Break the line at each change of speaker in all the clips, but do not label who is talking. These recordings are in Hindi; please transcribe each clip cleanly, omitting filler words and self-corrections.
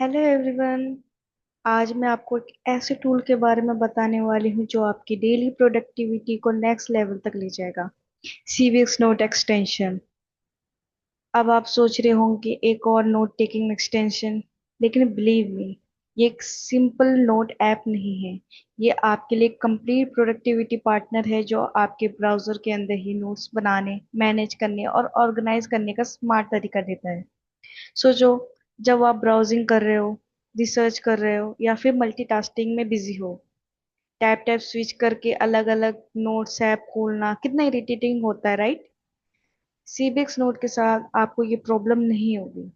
Hello everyone. आज मैं आपको एक ऐसे टूल के बारे में बताने वाली हूँ जो आपकी डेली प्रोडक्टिविटी को नेक्स्ट लेवल तक ले जाएगा। सीवीएक्स नोट एक्सटेंशन। अब आप सोच रहे होंगे एक और नोट टेकिंग एक्सटेंशन, लेकिन बिलीव मी, ये एक सिंपल नोट ऐप नहीं है। ये आपके लिए कंप्लीट प्रोडक्टिविटी पार्टनर है जो आपके ब्राउजर के अंदर ही नोट्स बनाने, मैनेज करने और ऑर्गेनाइज करने का स्मार्ट तरीका देता है। सोचो, जब आप ब्राउजिंग कर रहे हो, रिसर्च कर रहे हो या फिर मल्टीटास्किंग में बिजी हो, टैब टैब स्विच करके अलग अलग नोट्स ऐप खोलना कितना इरिटेटिंग होता है, राइट? सीबिक्स नोट के साथ आपको ये प्रॉब्लम नहीं होगी।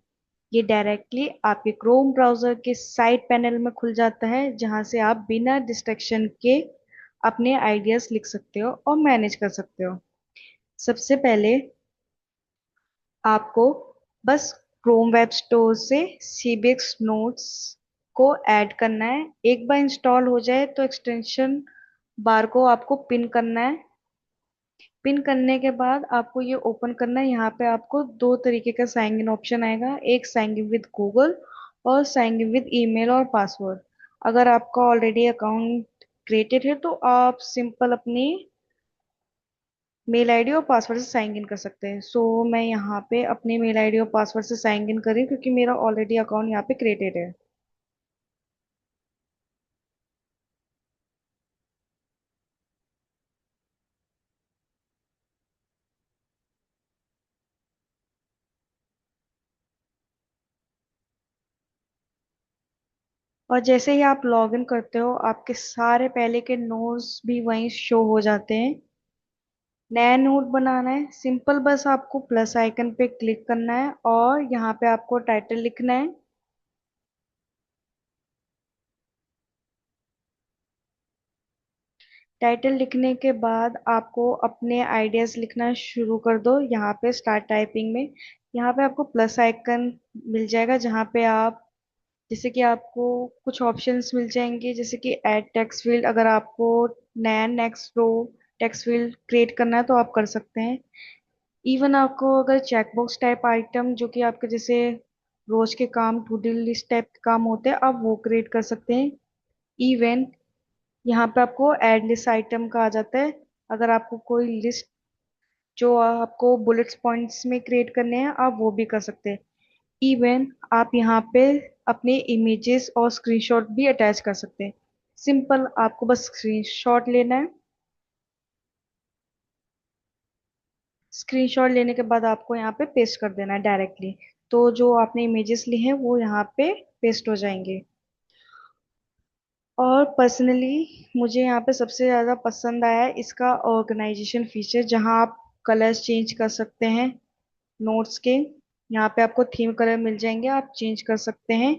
ये डायरेक्टली आपके क्रोम ब्राउजर के साइड पैनल में खुल जाता है, जहां से आप बिना डिस्ट्रैक्शन के अपने आइडियाज लिख सकते हो और मैनेज कर सकते हो। सबसे पहले आपको बस क्रोम वेब स्टोर से सीबीएक्स नोट्स को ऐड करना है। एक बार इंस्टॉल हो जाए तो एक्सटेंशन बार को आपको पिन करना है। पिन करने के बाद आपको ये ओपन करना है। यहाँ पे आपको दो तरीके का साइन इन ऑप्शन आएगा, एक साइन इन विद गूगल और साइन इन विद ईमेल और पासवर्ड। अगर आपका ऑलरेडी अकाउंट क्रिएटेड है तो आप सिंपल अपनी मेल आईडी और पासवर्ड से साइन इन कर सकते हैं। मैं यहाँ पे अपनी मेल आईडी और पासवर्ड से साइन इन कर रही हूँ क्योंकि मेरा ऑलरेडी अकाउंट यहाँ पे क्रिएटेड है। और जैसे ही आप लॉग इन करते हो, आपके सारे पहले के नोट्स भी वहीं शो हो जाते हैं। नया नोट बनाना है, सिंपल बस आपको प्लस आइकन पे क्लिक करना है और यहाँ पे आपको टाइटल लिखना है। टाइटल लिखने के बाद आपको अपने आइडियाज लिखना शुरू कर दो। यहाँ पे स्टार्ट टाइपिंग में यहाँ पे आपको प्लस आइकन मिल जाएगा, जहाँ पे आप जैसे कि आपको कुछ ऑप्शंस मिल जाएंगे, जैसे कि ऐड टेक्स्ट फील्ड। अगर आपको नया next row text field create करना है तो आप कर सकते हैं। इवन आपको अगर चेकबॉक्स टाइप आइटम, जो कि आपके जैसे रोज के काम, टू डू लिस्ट टाइप के काम होते हैं, आप वो क्रिएट कर सकते हैं। इवन यहाँ पे आपको ऐड लिस्ट आइटम का आ जाता है। अगर आपको कोई लिस्ट जो आपको बुलेट्स पॉइंट्स में क्रिएट करने हैं, आप वो भी कर सकते हैं। इवन आप यहाँ पे अपने इमेजेस और स्क्रीनशॉट भी अटैच कर सकते हैं। सिंपल आपको बस स्क्रीनशॉट लेना है। स्क्रीनशॉट लेने के बाद आपको यहाँ पे पेस्ट कर देना है डायरेक्टली। तो जो आपने इमेजेस ली हैं वो यहाँ पे पेस्ट हो जाएंगे। और पर्सनली मुझे यहाँ पे सबसे ज़्यादा पसंद आया है इसका ऑर्गेनाइजेशन फीचर, जहाँ आप कलर्स चेंज कर सकते हैं नोट्स के। यहाँ पे आपको थीम कलर मिल जाएंगे, आप चेंज कर सकते हैं।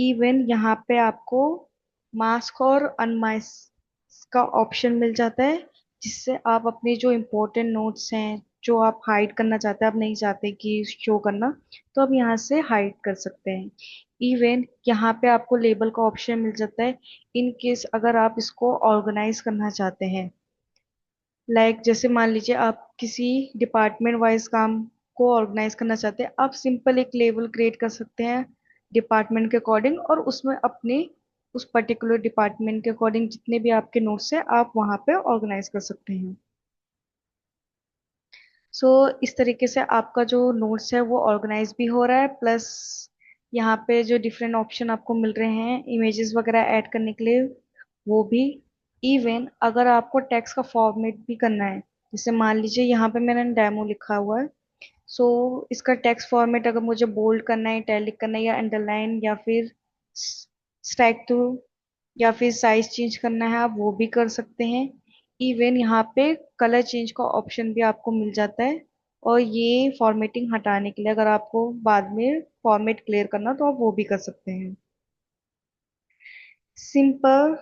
इवन यहाँ पे आपको मास्क और अनमास्क का ऑप्शन मिल जाता है, जिससे आप अपने जो इम्पोर्टेंट नोट्स हैं, जो आप हाइड करना चाहते हैं, आप नहीं चाहते कि शो करना, तो आप यहाँ से हाइड कर सकते हैं। इवन यहाँ पे आपको लेबल का ऑप्शन मिल जाता है, इन केस अगर आप इसको ऑर्गेनाइज करना चाहते हैं। जैसे मान लीजिए आप किसी डिपार्टमेंट वाइज काम को ऑर्गेनाइज करना चाहते हैं, आप सिंपल एक लेबल क्रिएट कर सकते हैं डिपार्टमेंट के अकॉर्डिंग, और उसमें अपने उस पर्टिकुलर डिपार्टमेंट के अकॉर्डिंग जितने भी आपके नोट्स हैं, आप वहाँ पे ऑर्गेनाइज कर सकते हैं। सो इस तरीके से आपका जो नोट्स है वो ऑर्गेनाइज भी हो रहा है, प्लस यहाँ पे जो डिफरेंट ऑप्शन आपको मिल रहे हैं इमेजेस वगैरह ऐड करने के लिए, वो भी। इवन अगर आपको टेक्स्ट का फॉर्मेट भी करना है, जैसे मान लीजिए यहाँ पे मैंने डेमो लिखा हुआ है। सो इसका टेक्स्ट फॉर्मेट अगर मुझे बोल्ड करना है, इटैलिक करना है, या अंडरलाइन, या फिर स्ट्राइक थ्रू, या फिर साइज चेंज करना है, आप वो भी कर सकते हैं। इवन यहाँ पे कलर चेंज का ऑप्शन भी आपको मिल जाता है। और ये फॉर्मेटिंग हटाने के लिए, अगर आपको बाद में फॉर्मेट क्लियर करना, तो आप वो भी कर सकते हैं। सिंपल।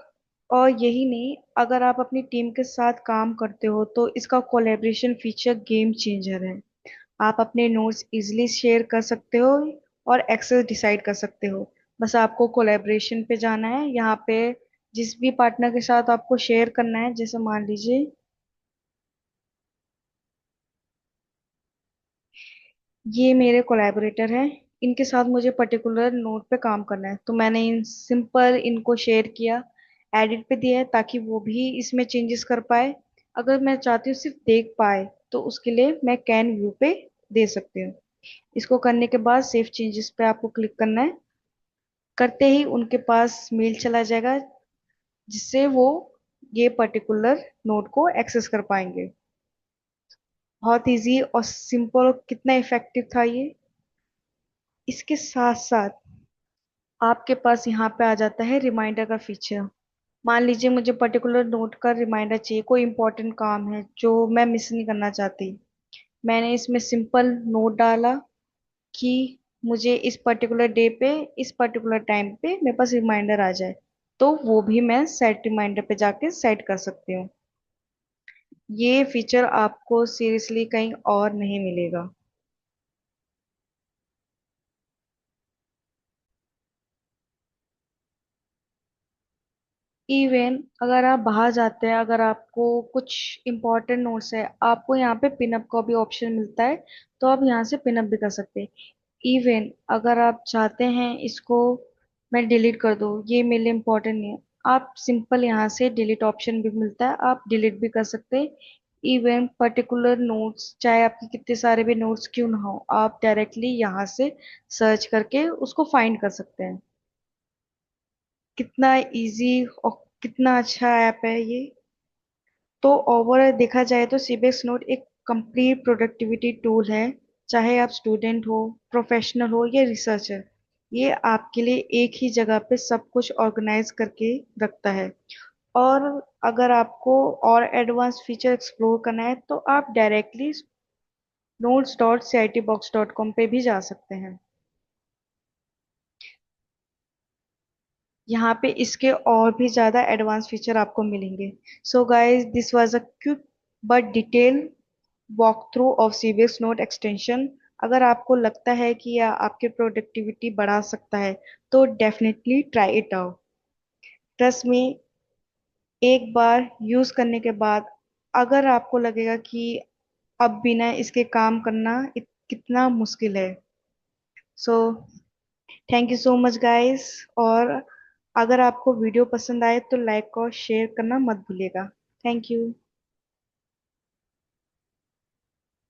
और यही नहीं, अगर आप अपनी टीम के साथ काम करते हो तो इसका कोलेब्रेशन फीचर गेम चेंजर है। आप अपने नोट्स इजीली शेयर कर सकते हो और एक्सेस डिसाइड कर सकते हो। बस आपको कोलेब्रेशन पे जाना है। यहाँ पे जिस भी पार्टनर के साथ आपको शेयर करना है, जैसे मान लीजिए ये मेरे कोलैबोरेटर हैं, इनके साथ मुझे पर्टिकुलर नोट पे काम करना है, तो मैंने इन सिंपल इनको शेयर किया, एडिट पे दिया है ताकि वो भी इसमें चेंजेस कर पाए। अगर मैं चाहती हूँ सिर्फ देख पाए तो उसके लिए मैं कैन व्यू पे दे सकती हूँ। इसको करने के बाद सेव चेंजेस पे आपको क्लिक करना है। करते ही उनके पास मेल चला जाएगा जिससे वो ये पर्टिकुलर नोट को एक्सेस कर पाएंगे। बहुत इजी और सिंपल, और कितना इफेक्टिव था ये। इसके साथ साथ आपके पास यहाँ पे आ जाता है रिमाइंडर का फीचर। मान लीजिए मुझे पर्टिकुलर नोट का रिमाइंडर चाहिए, कोई इंपॉर्टेंट काम है जो मैं मिस नहीं करना चाहती। मैंने इसमें सिंपल नोट डाला कि मुझे इस पर्टिकुलर डे पे इस पर्टिकुलर टाइम पे मेरे पास रिमाइंडर आ जाए, तो वो भी मैं सेट रिमाइंडर पे जाके सेट कर सकती हूँ। ये फीचर आपको सीरियसली कहीं और नहीं मिलेगा। इवन अगर आप बाहर जाते हैं, अगर आपको कुछ इंपॉर्टेंट नोट्स है, आपको यहाँ पे पिनअप का भी ऑप्शन मिलता है, तो आप यहाँ से पिनअप भी कर सकते हैं। इवन अगर आप चाहते हैं इसको मैं डिलीट कर दूँ, ये मेरे लिए इम्पोर्टेंट नहीं है, आप सिंपल यहाँ से डिलीट ऑप्शन भी मिलता है, आप डिलीट भी कर सकते हैं। इवन पर्टिकुलर नोट्स, चाहे आपके कितने सारे भी नोट्स क्यों ना हो, आप डायरेक्टली यहाँ से सर्च करके उसको फाइंड कर सकते हैं। कितना इजी और कितना अच्छा ऐप है ये। तो ओवरऑल देखा जाए तो सीबीएस नोट एक कंप्लीट प्रोडक्टिविटी टूल है। चाहे आप स्टूडेंट हो, प्रोफेशनल हो या रिसर्चर, ये आपके लिए एक ही जगह पे सब कुछ ऑर्गेनाइज करके रखता है। और अगर आपको और एडवांस फीचर एक्सप्लोर करना है तो आप डायरेक्टली notes.citbox.com पे भी जा सकते हैं। यहाँ पे इसके और भी ज्यादा एडवांस फीचर आपको मिलेंगे। So guys, this was a quick but detail walk through of CBS note extension. अगर आपको लगता है कि यह आपके प्रोडक्टिविटी बढ़ा सकता है तो definitely try it out. Trust में, एक बार यूज करने के बाद अगर आपको लगेगा कि अब बिना इसके काम करना कितना मुश्किल है। So thank you so much guys. और अगर आपको वीडियो पसंद आए तो लाइक और शेयर करना मत भूलिएगा। Thank you.